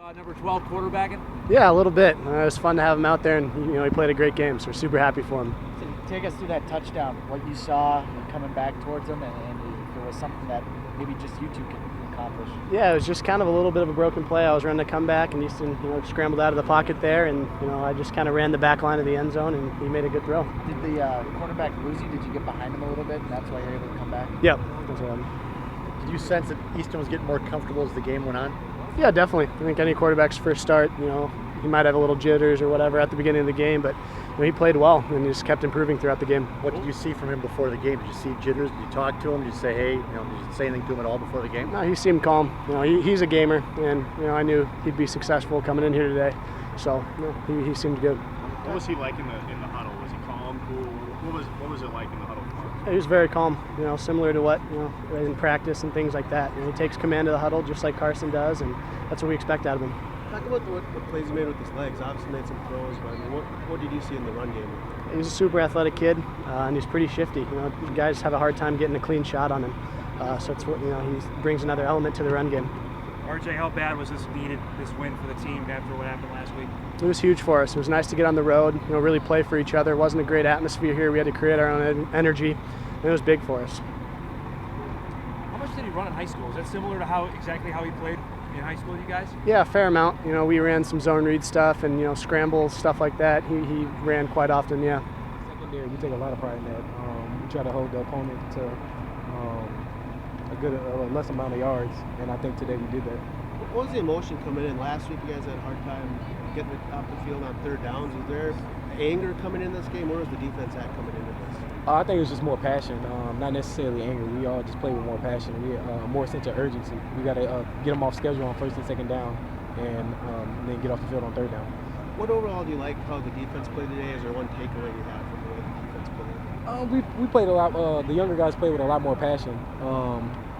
Number 12 quarterbacking? Yeah, a little bit. It was fun to have him out there, and he played a great game, so we're super happy for him. So take us through that touchdown, what you saw coming back towards him, and if there was something that maybe just you two can accomplish. Yeah, it was just kind of a little bit of a broken play. I was running a comeback, and Easton scrambled out of the pocket there, and I just kind of ran the back line of the end zone, and he made a good throw. Did the quarterback lose you? Did you get behind him a little bit, and that's why you're able to come back? Yep, that's what happened. Did you sense that Easton was getting more comfortable as the game went on? Yeah, definitely. I think any quarterback's first start, he might have a little jitters or whatever at the beginning of the game, but he played well and he just kept improving throughout the game. What did you see from him before the game? Did you see jitters? Did you talk to him? Did you say, hey, did you say anything to him at all before the game? No, he seemed calm. He's a gamer, and I knew he'd be successful coming in here today. So he seemed good. What was he like in the huddle? Was he calm, cool? What was it like in the huddle? He was very calm, similar to what, in practice and things like that. He takes command of the huddle just like Carson does, and that's what we expect out of him. Talk about what plays he made with his legs. Obviously made some throws, but what did you see in the run game? He's a super athletic kid, and he's pretty shifty. Guys have a hard time getting a clean shot on him. So it's what he brings another element to the run game. RJ, how bad was this win for the team after what happened last week? It was huge for us. It was nice to get on the road, really play for each other. It wasn't a great atmosphere here. We had to create our own energy, and it was big for us. How much did he run in high school? Is that similar to exactly how he played in high school, you guys? Yeah, a fair amount. We ran some zone read stuff and scrambles, stuff like that. He ran quite often, yeah. Secondary, we take a lot of pride in that. We try to hold the opponent to a less amount of yards, and I think today we did that. What was the emotion coming in? Last week you guys had a hard time getting it off the field on third downs. Was there anger coming in this game? Where was the defense at coming into this? I think it was just more passion, not necessarily anger. We all just play with more passion. We more sense of urgency. We got to get them off schedule on first and second down, and then get off the field on third down. What overall do you like how the defense played today? Is there one takeaway you have from the way the defense played? We played a lot. The younger guys played with a lot more passion.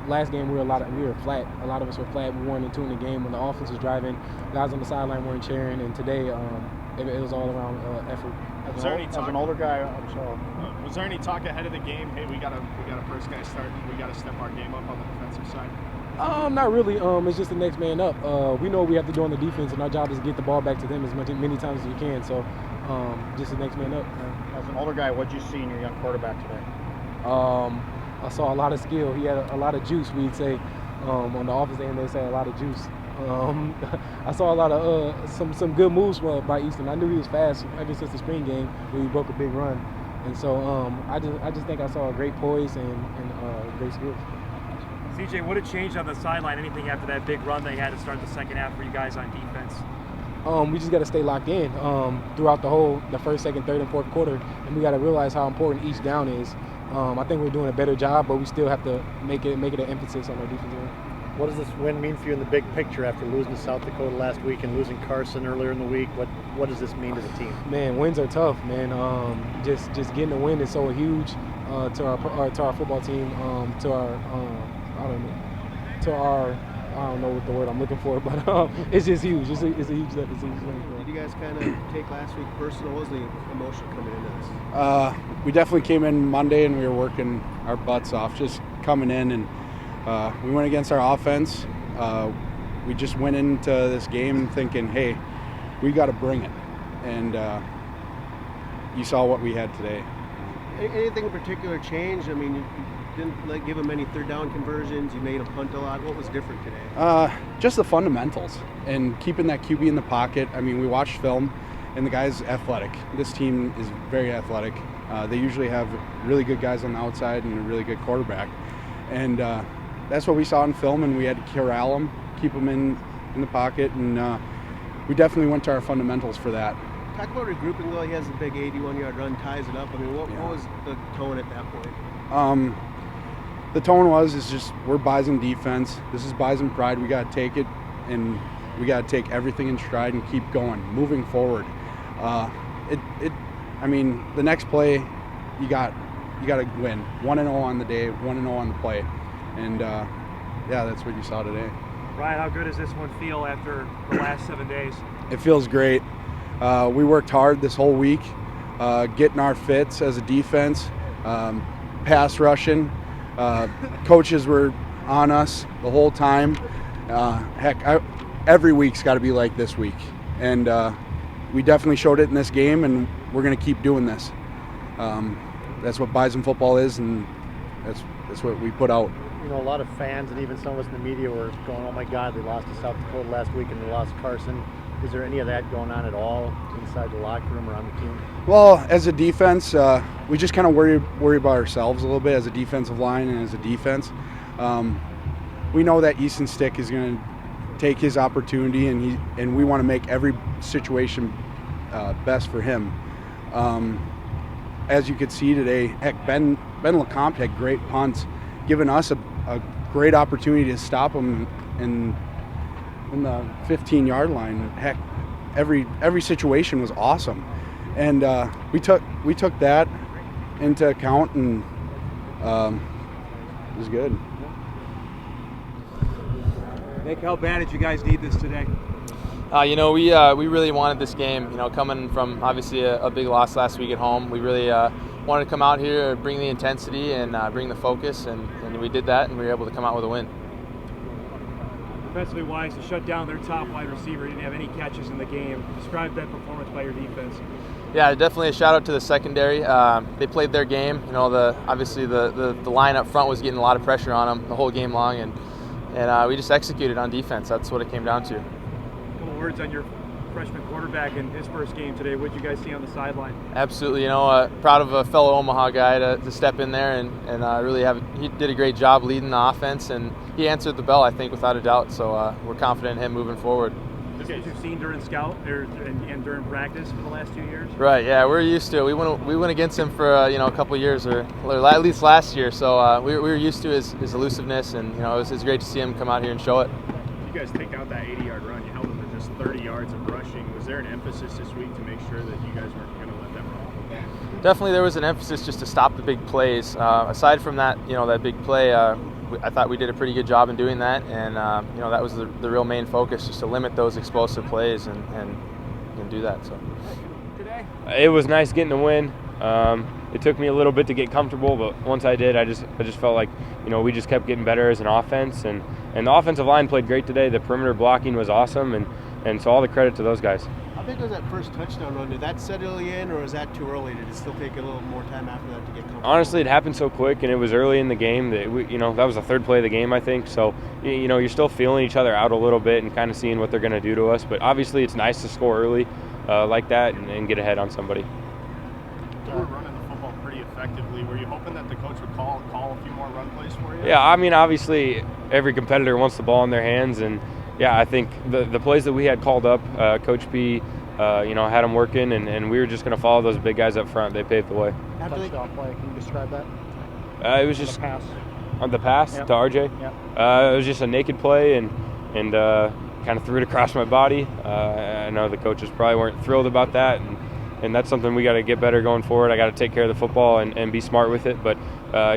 Last game we were flat. A lot of us were flat. We weren't in tune the game when the offense was driving. Guys on the sideline weren't cheering, and today it was all around effort. As an older guy, I'm sorry. Was there any talk ahead of the game? Hey, we got a first guy starting. We got to step our game up on the defensive side. Not really. It's just the next man up. We know what we have to do on the defense, and our job is to get the ball back to them many times as we can. So, just the next man up. As an older guy, what did you see in your young quarterback today? I saw a lot of skill. He had a lot of juice, we'd say. On the offensive end, they say a lot of juice. I saw a lot of some good moves by Easton. I knew he was fast ever since the spring game where he broke a big run. And so I just think I saw a great poise and great skills. CJ, what had changed on the sideline? Anything after that big run they had to start the second half for you guys on defense? We just got to stay locked in throughout the first, second, third, and fourth quarter, and we got to realize how important each down is. I think we're doing a better job, but we still have to make it an emphasis on our defensive end. What does this win mean for you in the big picture after losing to South Dakota last week and losing Carson earlier in the week? What does this mean to the team? Man, wins are tough, man. Just getting a win is so huge to our football team, I don't know what the word I'm looking for, but it's just huge. It's a huge thing. Did you guys kind of take last week personal? What was the emotion coming into this? We definitely came in Monday and we were working our butts off, just coming in, and we went against our offense. We just went into this game thinking, hey, we got to bring it, and you saw what we had today. Anything in particular changed? I mean, you didn't give them any third down conversions. You made them punt a lot. What was different today? Just the fundamentals and keeping that QB in the pocket. I mean, we watched film, and the guy's athletic. This team is very athletic. They usually have really good guys on the outside and a really good quarterback. And that's what we saw in film, and we had to corral them, keep them in the pocket, and we definitely went to our fundamentals for that. Talk about regrouping, though. He has a big 81-yard run, ties it up. I mean, what was the tone at that point? The tone is just we're Bison defense. This is Bison pride. We got to take it, and we got to take everything in stride and keep going, moving forward. I mean, the next play, you got to win. 1-0 on the day, 1-0 on the play, and yeah, that's what you saw today. Ryan, how good does this one feel after the last 7 days? It feels great. We worked hard this whole week, getting our fits as a defense, pass rushing. Coaches were on us the whole time. Heck, every week's got to be like this week, and we definitely showed it in this game, and we're going to keep doing this. That's what Bison football is, and that's what we put out. You know, a lot of fans and even some of us in the media were going, "Oh my God, they lost to South Dakota last week and they lost Carson." Is there any of that going on at all inside the locker room or on the team? Well, as a defense, we just kind of worry about ourselves a little bit as a defensive line and as a defense. We know that Easton Stick is going to take his opportunity, and we want to make every situation best for him. As you could see today, heck, Ben LeCompte had great punts, giving us a great opportunity to stop him in the 15-yard line. Heck, every situation was awesome, and we took that into account, and it was good. Nick, how bad did you guys need this today? We really wanted this game. Coming from obviously a big loss last week at home, we really wanted to come out here, bring the intensity, and bring the focus, and we did that, and we were able to come out with a win. Defensively wise, to shut down their top wide receiver, didn't have any catches in the game. Describe that performance by your defense. Yeah, definitely a shout out to the secondary. They played their game. Obviously the line up front was getting a lot of pressure on them the whole game long, and we just executed on defense. That's what it came down to. A couple words on your freshman quarterback in his first game today. What did you guys see on the sideline? Absolutely, proud of a fellow Omaha guy to step in there and really he did a great job leading the offense, and he answered the bell, I think, without a doubt. So we're confident in him moving forward. This guys you've seen during scout and during practice for the last 2 years? Right, yeah, we're used to it. We went against him for a couple of years, or at least last year. So we were used to his elusiveness, and it was great to see him come out here and show it. You guys take out that 80-yard run. You held them to just 30 yards of rushing. Was there an emphasis this week to make sure that you guys weren't going to let them run? Definitely, there was an emphasis just to stop the big plays. Aside from that, that big play, I thought we did a pretty good job in doing that, and that was the real main focus, just to limit those explosive plays and do that. So Today? It was nice getting the win. It took me a little bit to get comfortable, but once I did, I just felt like we just kept getting better as an offense, and the offensive line played great today. The perimeter blocking was awesome, and so all the credit to those guys. How big was that first touchdown run? Did that settle you in, or was that too early? Did it still take a little more time after that to get comfortable? Honestly, it happened so quick, and it was early in the game that that was the third play of the game, I think. So you're still feeling each other out a little bit and kind of seeing what they're going to do to us. But obviously, it's nice to score early like that and get ahead on somebody. You were running the football pretty effectively. Were you hoping that the coach would call a few more run plays for you? Yeah, I mean, obviously, every competitor wants the ball in their hands, and yeah, I think the plays that we had called up, Coach P, had them working, and we were just going to follow those big guys up front. They paved the way. Touchdown play. Can you describe that? It was just pass. on the pass to RJ. Yep. It was just a naked play, and kind of threw it across my body. I know the coaches probably weren't thrilled about that, and that's something we got to get better going forward. I got to take care of the football and be smart with it, but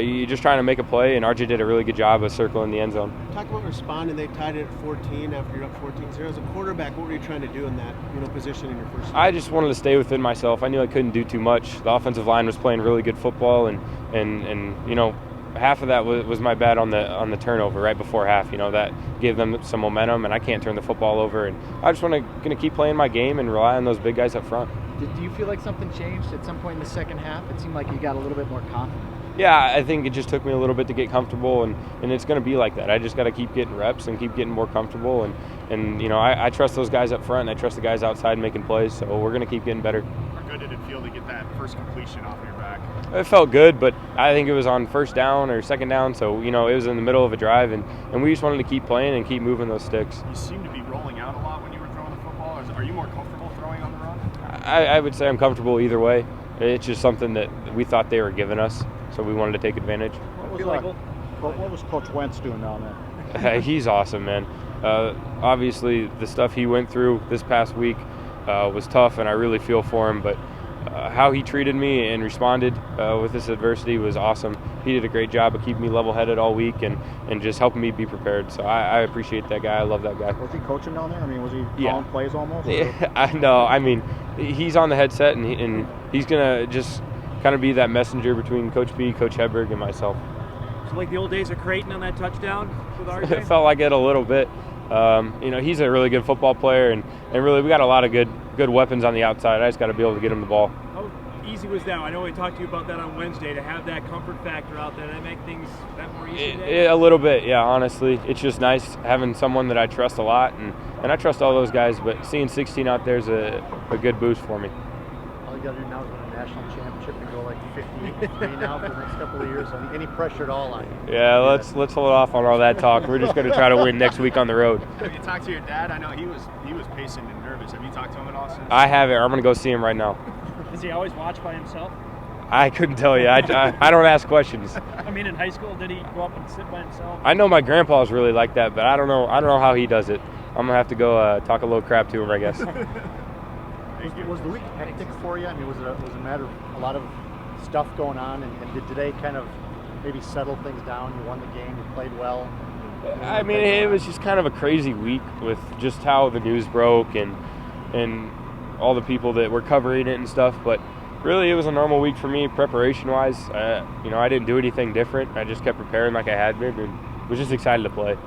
you're just trying to make a play, and RJ did a really good job of circling the end zone. Talk about responding. They tied it at 14 after you're up 14-0. As a quarterback, what were you trying to do in that position in your first game? I just wanted to stay within myself. I knew I couldn't do too much. The offensive line was playing really good football, and half of that was my bad on the turnover right before half. That gave them some momentum, and I can't turn the football over. And I just going to keep playing my game and rely on those big guys up front. Do you feel like something changed at some point in the second half? It seemed like you got a little bit more confident. Yeah, I think it just took me a little bit to get comfortable, and it's going to be like that. I just got to keep getting reps and keep getting more comfortable, and I trust those guys up front, and I trust the guys outside making plays, so we're going to keep getting better. How good did it feel to get that first completion off your back? It felt good, but I think it was on first down or second down, so it was in the middle of a drive, and we just wanted to keep playing and keep moving those sticks. You seem to be rolling out a lot when you were throwing the football. Are you more comfortable throwing on the run? I would say I'm comfortable either way. It's just something that we thought they were giving us, so we wanted to take advantage. What was Coach Wentz doing down there? He's awesome, man. Obviously, the stuff he went through this past week was tough, and I really feel for him, but how he treated me and responded with this adversity was awesome. He did a great job of keeping me level-headed all week and just helping me be prepared. So I appreciate that guy. I love that guy. Was he coaching down there? I mean, was he calling plays almost? Yeah, no, I mean, he's on the headset, and he's going to just kind of be that messenger between Coach B, Coach Hedberg, and myself. So like the old days of Creighton on that touchdown with RJ? It felt like it a little bit. He's a really good football player, and really we got a lot of good weapons on the outside. I just got to be able to get him the ball. How easy was that? I know we talked to you about that on Wednesday, to have that comfort factor out there. Did that make things that more easy today? A little bit, yeah, honestly. It's just nice having someone that I trust a lot, and I trust all those guys, but seeing 16 out there is a good boost for me. All you got to do now is win a national championship and go like 53 now for the next couple of years. Any pressure at all on you? Yeah, let's hold off on all that talk. We're just going to try to win next week on the road. Have you talked to your dad? I know he was pacing and nervous. Have you talked to him at all since? I haven't. I'm going to go see him right now. Does he always watch by himself? I couldn't tell you. I don't ask questions. I mean, in high school, did he go up and sit by himself? I know my grandpa's really like that, but I don't know how he does it. I'm gonna have to go talk a little crap to him, I guess. Was the week hectic for you? I mean, was it a matter of a lot of stuff going on, and did today kind of maybe settle things down? You won the game, you played well. I mean, it was just kind of a crazy week with just how the news broke and all the people that were covering it and stuff, but really it was a normal week for me preparation-wise. I didn't do anything different. I just kept preparing like I had been and was just excited to play.